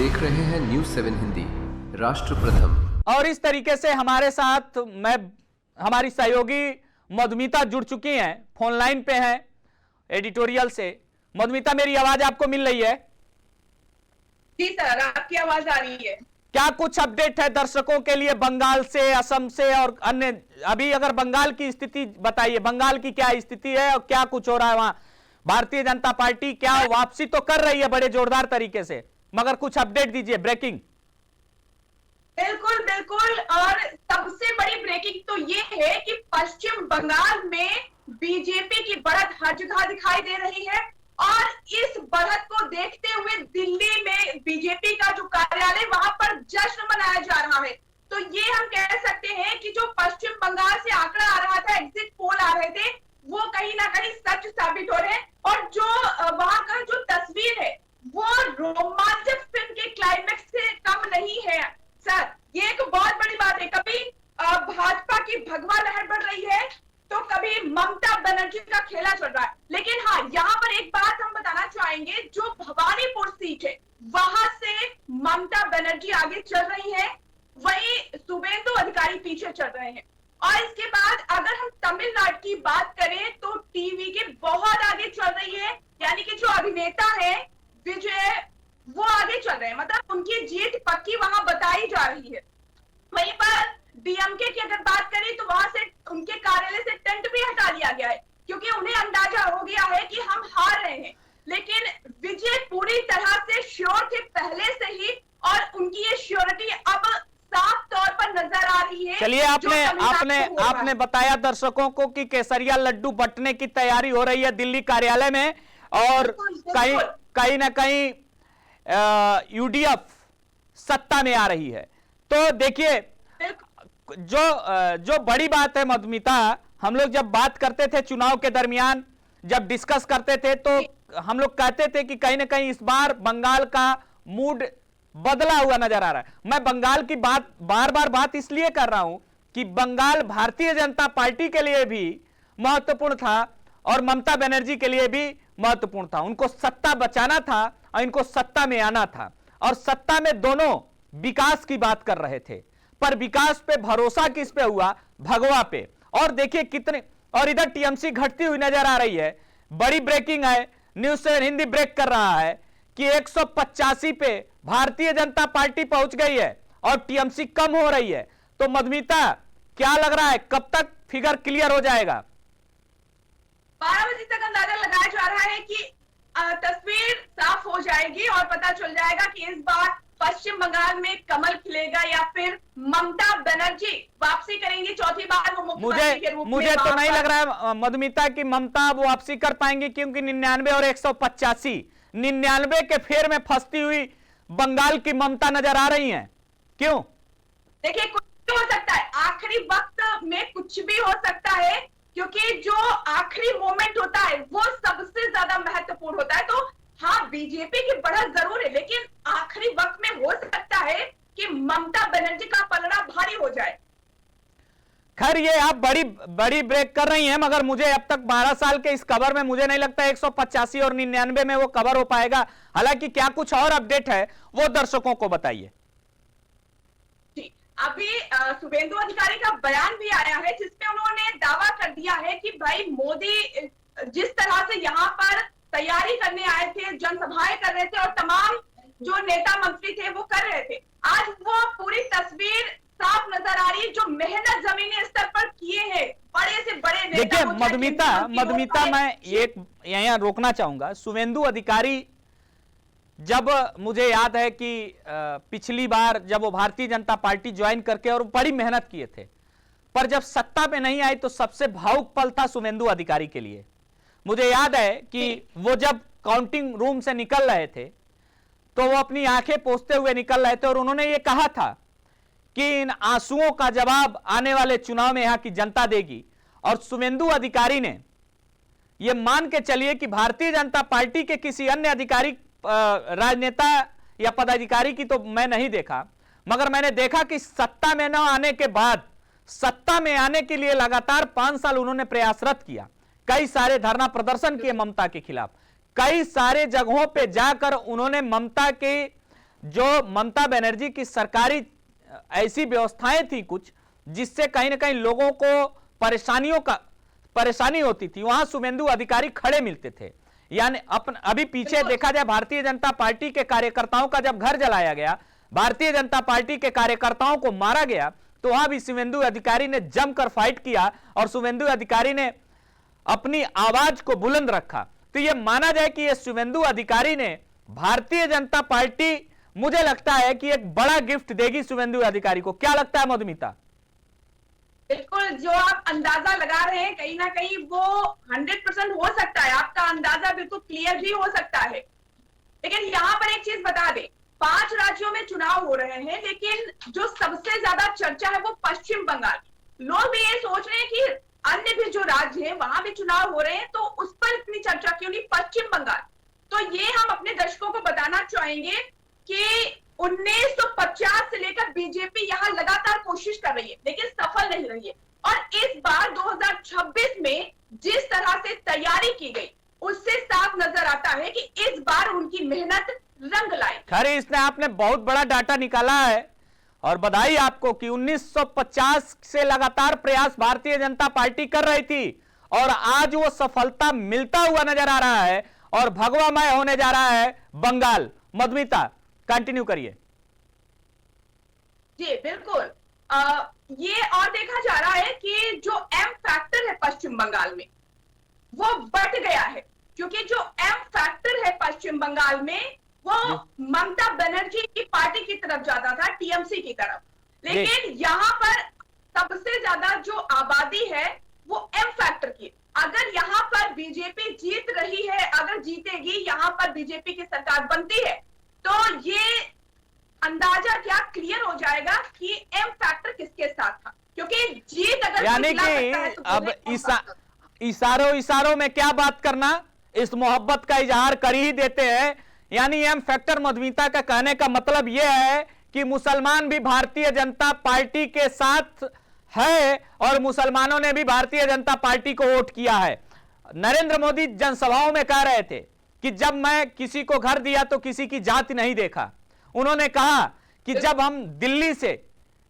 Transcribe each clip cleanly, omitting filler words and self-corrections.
देख रहे हैं न्यूज़ 7 हिंदी, राष्ट्र प्रथम। और इस तरीके से हमारे साथ हमारी सहयोगी मधुमिता जुड़ चुकी हैं, फोन लाइन पे हैं एडिटोरियल से। मधुमिता, मेरी आवाज आपको मिल रही है? जी सर, आपकी आवाज आ रही है। क्या कुछ अपडेट है दर्शकों के लिए बंगाल से, असम से और अन्य? अभी अगर बंगाल की स्थिति बताइए, बंगाल की क्या स्थिति है और क्या कुछ हो रहा है वहां? भारतीय जनता पार्टी क्या वापसी तो कर रही है बड़े जोरदार तरीके से, मगर कुछ अपडेट दीजिए, ब्रेकिंग। बिल्कुल बिल्कुल, और सबसे बड़ी ब्रेकिंग तो ये है कि पश्चिम बंगाल में बीजेपी की बढ़त हर जगह दिखाई दे रही है और इस बढ़त को देखते हुए दिल्ली में बीजेपी का जो कार्यालय वहां पर जश्न मनाया जा रहा है। तो ये हम कह सकते हैं कि जो पश्चिम बंगाल से आंकड़ा आ रहा था, एग्जिट पोल आ रहे थे, वो कहीं ना कहीं सच साबित हो रहे हैं। और जो वहां का जो तस्वीर है वो रोमांचक फिल्म के क्लाइमेक्स से कम नहीं है सर। ये एक बहुत बड़ी बात है। कभी भाजपा की भगवा लहर बढ़ रही है तो कभी ममता बनर्जी का खेला चल रहा है। लेकिन हाँ, यहाँ पर एक बात हम बताना चाहेंगे, जो भवानीपुर सीट है वहां से ममता बनर्जी आगे चल रही है, वहीं शुभेंदु अधिकारी पीछे चल रहे हैं। और इसके बाद अगर हम तमिलनाडु की बात करें तो टीवी के बहुत आगे चल रही है, यानी कि जो अभिनेता है विजय, वो आगे चल रहे हैं, मतलब उनकी जीत पक्की वहां बताई जा रही है। वहीं पर डीएमके की अगर बात करें तो वहां से उनके कार्यालय से टेंट भी हटा दिया गया है, क्योंकि उन्हें अंदाजा हो गया है कि हम हार रहे हैं। लेकिन विजय पूरी तरह से श्योर थे पहले से ही, और उनकी ये श्योरिटी अब साफ तौर पर नजर आ रही है। चलिए, आपने बताया दर्शकों को कि केसरिया लड्डू बंटने की तैयारी हो रही है दिल्ली कार्यालय में, और कहीं ना कहीं यूडीएफ सत्ता में आ रही है। तो देखिए, जो बड़ी बात है मधुमिता, हम लोग जब बात करते थे चुनाव के दरमियान, जब डिस्कस करते थे तो हम लोग कहते थे कि कहीं ना कहीं इस बार बंगाल का मूड बदला हुआ नजर आ रहा है। मैं बंगाल की बात बार बात इसलिए कर रहा हूं कि बंगाल भारतीय जनता पार्टी के लिए भी महत्वपूर्ण था और ममता बनर्जी के लिए भी महत्वपूर्ण था। उनको सत्ता बचाना था और इनको सत्ता में आना था, और सत्ता में दोनों विकास की बात कर रहे थे, पर विकास पे भरोसा किस पे हुआ? भगवा पे। और देखिए कितने, और इधर टीएमसी घटती हुई नजर आ रही है। बड़ी ब्रेकिंग है, न्यूज़ 7 हिंदी ब्रेक कर रहा है कि 185 पे भारतीय जनता पार्टी पहुंच गई है और टीएमसी कम हो रही है। तो मधुमिता, क्या लग रहा है कब तक फिगर क्लियर हो जाएगा? 12 बजे तक अंदाजा लगाया जा रहा है कि तस्वीर साफ हो जाएगी और पता चल जाएगा कि इस बार पश्चिम बंगाल में कमल खिलेगा या फिर ममता बनर्जी वापसी करेंगी, चौथी बार वो मुख्यमंत्री के रूप में। मुझे तो नहीं लग रहा है मधुमिता की ममता अब वापसी कर पाएंगी, क्योंकि 99 और 185, 99 के फेर में फंसती हुई बंगाल की ममता नजर आ रही है। क्यों? देखिए, कुछ भी हो सकता है, आखिरी वक्त में कुछ भी हो सकता है, क्योंकि जो आखिरी मोमेंट होता है वो सबसे ज्यादा महत्वपूर्ण होता है। तो हाँ, बीजेपी की बढ़त जरूर है, लेकिन आखिरी वक्त में हो सकता है कि ममता बनर्जी का पलड़ा भारी हो जाए। खैर, ये आप बड़ी ब्रेक कर रही हैं, मगर मुझे अब तक 12 साल के इस कवर में मुझे नहीं लगता 185 और 99 में वो कवर हो पाएगा। हालांकि क्या कुछ और अपडेट है वो दर्शकों को बताइए। अभी शुभेंदु अधिकारी का बयान भी आया है, जिसमें उन्होंने दावा कर दिया है कि भाई मोदी जिस तरह से यहाँ पर तैयारी करने आए थे, जनसभाएं कर रहे थे और तमाम जो नेता मंत्री थे वो कर रहे थे, आज वो पूरी तस्वीर साफ नजर आ रही है। जो मेहनत जमीनी स्तर पर किए हैं बड़े से बड़े नेता। देखिए मधुमिता, मैं एक यहाँ रोकना चाहूंगा। शुभेंदु अधिकारी, जब मुझे याद है कि पिछली बार जब वो भारतीय जनता पार्टी ज्वाइन करके और बड़ी मेहनत किए थे, पर जब सत्ता में नहीं आई तो सबसे भावुक पल था शुभेंदु अधिकारी के लिए। मुझे याद है कि वो जब काउंटिंग रूम से निकल रहे थे तो वो अपनी आंखें पोंछते हुए निकल रहे थे, और उन्होंने ये कहा था कि इन आंसुओं का जवाब आने वाले चुनाव में यहां की जनता देगी। और शुभेंदु अधिकारी ने यह मान के चलिए कि भारतीय जनता पार्टी के किसी अन्य अधिकारी, राजनेता या पदाधिकारी की तो मैं नहीं देखा, मगर मैंने देखा कि सत्ता में न आने के बाद सत्ता में आने के लिए लगातार 5 साल उन्होंने प्रयासरत किया। कई सारे धरना प्रदर्शन किए ममता के खिलाफ, कई सारे जगहों पे जाकर उन्होंने ममता के जो ममता बनर्जी की सरकारी ऐसी व्यवस्थाएं थी कुछ जिससे कहीं ना कहीं लोगों को परेशानी होती थी, वहां शुभेंदु अधिकारी खड़े मिलते थे। यानी अभी पीछे देखा जाए भारतीय जनता पार्टी के कार्यकर्ताओं का जब घर जलाया गया, भारतीय जनता पार्टी के कार्यकर्ताओं को मारा गया, तो वहां भी शुभेंदु अधिकारी ने जमकर फाइट किया और शुभेंदु अधिकारी ने अपनी आवाज को बुलंद रखा। तो यह माना जाए कि यह शुभेंदु अधिकारी ने भारतीय जनता पार्टी, मुझे लगता है कि एक बड़ा गिफ्ट देगी शुभेंदु अधिकारी को। क्या लगता है मधुमिता? बिल्कुल, जो आप अंदाजा लगा रहे हैं कहीं ना कहीं वो 100% हो सकता है, आपका अंदाजा बिल्कुल क्लियर भी हो सकता है। लेकिन यहाँ पर एक चीज बता दें, 5 राज्यों में चुनाव हो रहे हैं, लेकिन जो सबसे ज्यादा चर्चा है वो पश्चिम बंगाल। लोग भी ये सोच रहे हैं कि अन्य भी जो राज्य है वहां भी चुनाव हो रहे हैं, तो उस पर इतनी चर्चा क्यों नहीं पश्चिम बंगाल। तो ये हम अपने दर्शकों को बताना चाहेंगे कि 1950 से लेकर बीजेपी यहां लगातार कोशिश कर रही है, लेकिन सफल नहीं रही है। और इस बार 2026 में जिस तरह से तैयारी की गई, उससे साफ नजर आता है कि इस बार उनकी मेहनत रंग लाई। खैर, इसने आपने बहुत बड़ा डाटा निकाला है और बधाई आपको कि 1950 से लगातार प्रयास भारतीय जनता पार्टी कर रही थी और आज वो सफलता मिलता हुआ नजर आ रहा है और भगवामय होने जा रहा है बंगाल। मधुमिता, कंटिन्यू करिए। जी बिल्कुल, ये और देखा जा रहा है कि जो एम फैक्टर है पश्चिम बंगाल में वो बढ़ गया है, क्योंकि जो एम फैक्टर है पश्चिम बंगाल में वो ममता बनर्जी की पार्टी की तरफ जाता था, टीएमसी की तरफ। लेकिन यहाँ पर सबसे ज्यादा जो आबादी है वो एम फैक्टर की। अगर यहाँ पर बीजेपी जीत रही है, अगर जीतेगी, यहाँ पर बीजेपी की सरकार बनती है, तो ये अंदाजा क्या क्लियर हो जाएगा कि एम फैक्टर किसके साथ था, क्योंकि जीत अगर यानी कि अब इशारों में क्या बात करना, इस मोहब्बत का इजहार कर ही देते हैं। यानी एम फैक्टर मधुमिता का कहने का मतलब यह है कि मुसलमान भी भारतीय जनता पार्टी के साथ है और मुसलमानों ने भी भारतीय जनता पार्टी को वोट किया है। नरेंद्र मोदी जनसभाओं में कह रहे थे कि जब मैं किसी को घर दिया तो किसी की जाति नहीं देखा। उन्होंने कहा कि जब हम दिल्ली से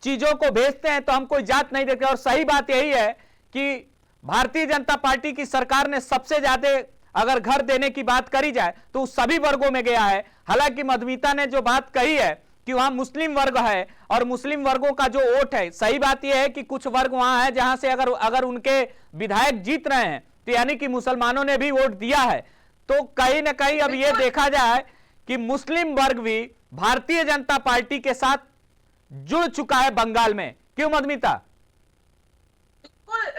चीजों को भेजते हैं तो हम कोई जात नहीं देखते। और सही बात यही है कि भारतीय जनता पार्टी की सरकार ने सबसे ज्यादा अगर घर देने की बात करी जाए तो सभी वर्गों में गया है। हालांकि मधुमिता ने जो बात कही है कि वहां मुस्लिम वर्ग है और मुस्लिम वर्गों का जो वोट है, सही बात यह है कि कुछ वर्ग वहां है जहां से अगर उनके विधायक जीत रहे हैं तो यानी कि मुसलमानों ने भी वोट दिया है। तो कहीं ना कहीं अब यह देखा जाए कि मुस्लिम वर्ग भी भारतीय जनता पार्टी के साथ जुड़ चुका है बंगाल में। क्यों मधुमिता?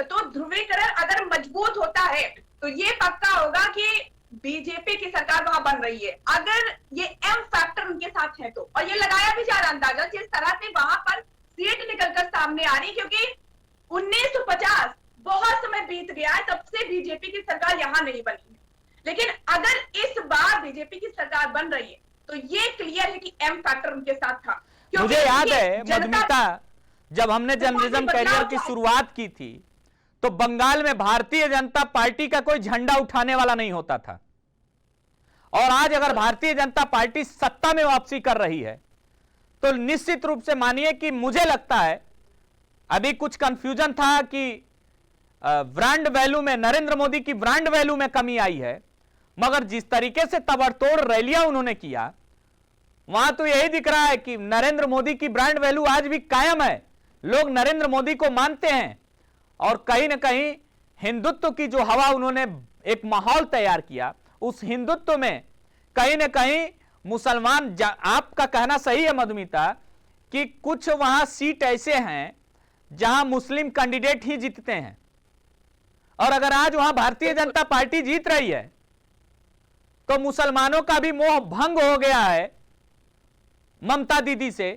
तो ध्रुवीकरण अगर मजबूत होता है तो ये पक्का होगा कि बीजेपी की सरकार वहां बन रही है, अगर ये एम फैक्टर उनके साथ है तो। और ये लगाया भी जा रहा अंदाजा जिस तरह से वहां पर सीट निकलकर सामने आ रही, क्योंकि 1950 बहुत समय बीत गया है, तब से बीजेपी की सरकार यहां नहीं बनी है। लेकिन अगर इस बार बीजेपी की सरकार बन रही है तो ये क्लियर है कि एम फैक्टर उनके साथ था। मुझे याद है मधुमिता, जब हमने जर्नलिज्म करियर की शुरुआत की थी तो बंगाल में भारतीय जनता पार्टी का कोई झंडा उठाने वाला नहीं होता था। और आज अगर भारतीय जनता पार्टी सत्ता में वापसी कर रही है तो निश्चित रूप से मानिए कि मुझे लगता है अभी कुछ कंफ्यूजन था कि ब्रांड वैल्यू में, नरेंद्र मोदी की ब्रांड वैल्यू में कमी आई है, मगर जिस तरीके से तबड़तोड़ रैलियां उन्होंने किया वहां तो यही दिख रहा है कि नरेंद्र मोदी की ब्रांड वैल्यू आज भी कायम है। लोग नरेंद्र मोदी को मानते हैं और कहीं ना कहीं हिंदुत्व की जो हवा उन्होंने एक माहौल तैयार किया, उस हिंदुत्व में कहीं ना कहीं मुसलमान, आपका कहना सही है मधुमिता कि कुछ वहां सीट ऐसे हैं जहां मुस्लिम कैंडिडेट ही जीतते हैं। और अगर आज वहां भारतीय जनता पार्टी जीत रही है तो मुसलमानों का भी मोह भंग हो गया है ममता दीदी से,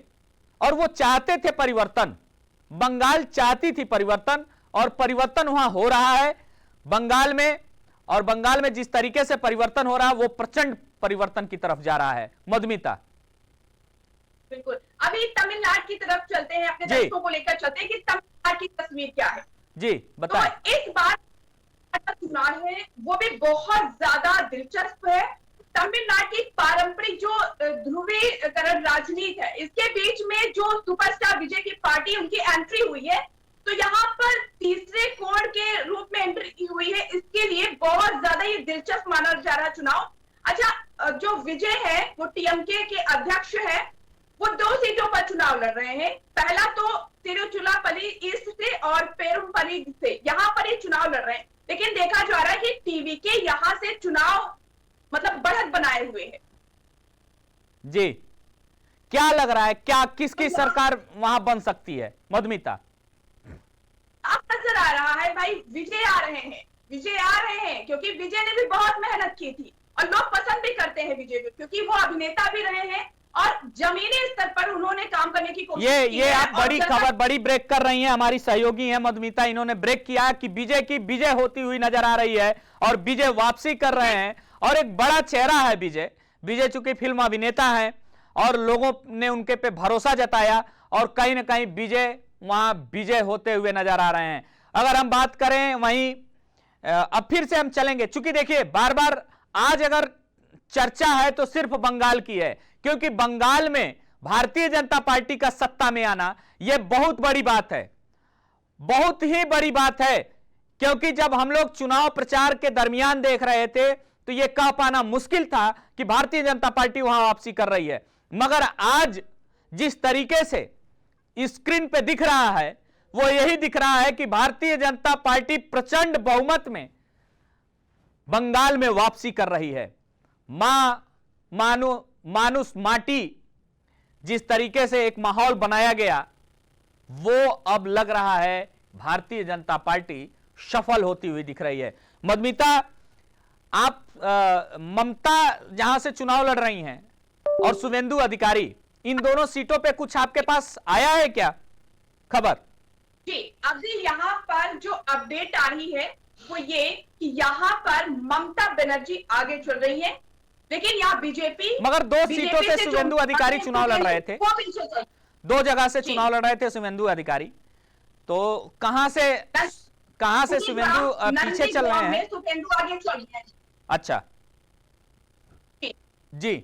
और वो चाहते थे परिवर्तन। बंगाल चाहती थी परिवर्तन और परिवर्तन वहां हो रहा है बंगाल में। और बंगाल में जिस तरीके से परिवर्तन हो रहा है वो प्रचंड परिवर्तन की तरफ जा रहा है। मधुमिता, बिल्कुल, अभी तमिलनाडु की तरफ चलते हैं, अपने दर्शकों को लेकर चलते हैं कि तमिलनाडु की तस्वीर क्या है। जी बताएं। तो इस बार चुनाव है वो भी बहुत ज्यादा दिलचस्प है तमिलनाडु की पारंपरिक जो ध्रुवीकरण राजनीति है, इसके बीच में जो सुपरस्टार विजय की पार्टी उनकी एंट्री हुई है, तो यहाँ पर तीसरे कोण के रूप में एंट्री हुई है। इसके लिए बहुत ज्यादा ये दिलचस्प माना जा रहा है चुनाव। अच्छा, जो विजय है वो टीएमके के अध्यक्ष है, वो 2 सीटों पर चुनाव लड़ रहे हैं। पहला तो तिरुचिरापल्ली ईस्ट से और पेरुम्पल्ली से, यहाँ पर ये चुनाव लड़ रहे हैं। लेकिन देखा जा रहा है कि टीवीके यहाँ से चुनाव मतलब बढ़त बनाए हुए है। जी, क्या लग रहा है, क्या किसकी सरकार वहां बन सकती है मधुमिता? अब नजर आ रहा है भाई, विजय आ रहे हैं, विजय आ रहे हैं, क्योंकि विजय ने भी बहुत मेहनत की थी और लोग पसंद भी करते हैं विजय को, क्योंकि वो अभिनेता भी रहे हैं और जमीनी स्तर पर उन्होंने काम करने की कोशिश की ये है। आप बड़ी खबर, बड़ी ब्रेक कर रही हैं, हमारी सहयोगी हैं मधुमिता, इन्होंने ब्रेक किया कि विजय की विजय होती हुई नजर आ रही है और विजय वापसी कर रहे हैं और एक बड़ा चेहरा है विजय चूंकि फिल्म अभिनेता है और लोगों ने उनके पे भरोसा जताया और कहीं ना कहीं विजय वहां विजय होते हुए नजर आ रहे हैं। अगर हम बात करें वहीं अब फिर से हम चलेंगे, चूंकि देखिए बार बार आज अगर चर्चा है तो सिर्फ बंगाल की है, क्योंकि बंगाल में भारतीय जनता पार्टी का सत्ता में आना यह बहुत बड़ी बात है, बहुत ही बड़ी बात है। क्योंकि जब हम लोग चुनाव प्रचार के दरमियान देख रहे थे तो यह कह पाना मुश्किल था कि भारतीय जनता पार्टी वहां वापसी कर रही है, मगर आज जिस तरीके से स्क्रीन पे दिख रहा है वो यही दिख रहा है कि भारतीय जनता पार्टी प्रचंड बहुमत में बंगाल में वापसी कर रही है। मानुस माटी जिस तरीके से एक माहौल बनाया गया, वो अब लग रहा है भारतीय जनता पार्टी सफल होती हुई दिख रही है। मधुमिता, आप ममता जहां से चुनाव लड़ रही हैं और शुभेंदु अधिकारी, इन दोनों सीटों पे कुछ आपके पास आया है क्या खबर? जी, अभी यहाँ पर जो अपडेट आ रही है वो ये कि यहाँ पर ममता बनर्जी आगे चल रही है, लेकिन यहाँ बीजेपी, मगर 2 सीटों से शुभेंदु अधिकारी चुनाव लड़ रहे थे, 2 जगह से चुनाव लड़ रहे थे शुभेंदु अधिकारी, तो कहां से शुभेंदु पीछे चल रहे हैं? शुभेंदु आगे चल रहे हैं। अच्छा जी,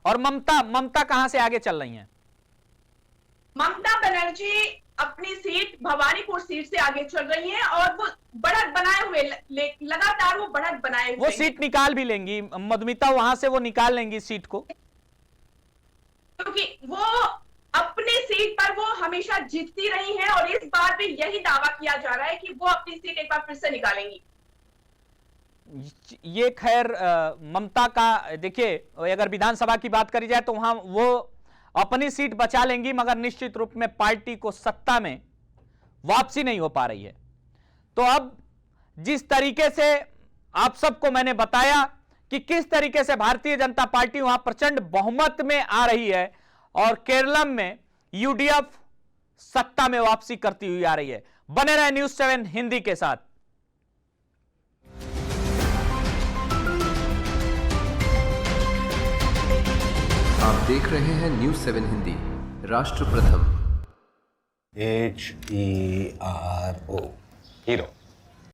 और ममता कहां से आगे चल रही हैं? ममता बनर्जी अपनी सीट भवानीपुर सीट से आगे चल रही हैं और वो बढ़त बनाए हुए, लगातार वो बढ़त बनाए हुए, वो सीट निकाल भी लेंगी मधुमिता, वहां से वो निकाल लेंगी सीट को, क्योंकि वो अपनी सीट पर वो हमेशा जीतती रही हैं और इस बार भी यही दावा किया जा रहा है कि वो अपनी सीट एक बार फिर से निकालेंगी। ये खैर ममता का, देखिए अगर विधानसभा की बात करी जाए तो वहां वो अपनी सीट बचा लेंगी, मगर निश्चित रूप में पार्टी को सत्ता में वापसी नहीं हो पा रही है। तो अब जिस तरीके से आप सबको मैंने बताया कि किस तरीके से भारतीय जनता पार्टी वहां प्रचंड बहुमत में आ रही है और केरलम में यूडीएफ सत्ता में वापसी करती हुई आ रही है। बने रहे न्यूज़ 7 हिंदी के साथ। आप देख रहे हैं न्यूज़ 7 हिंदी, राष्ट्र प्रथम। HERO, hero.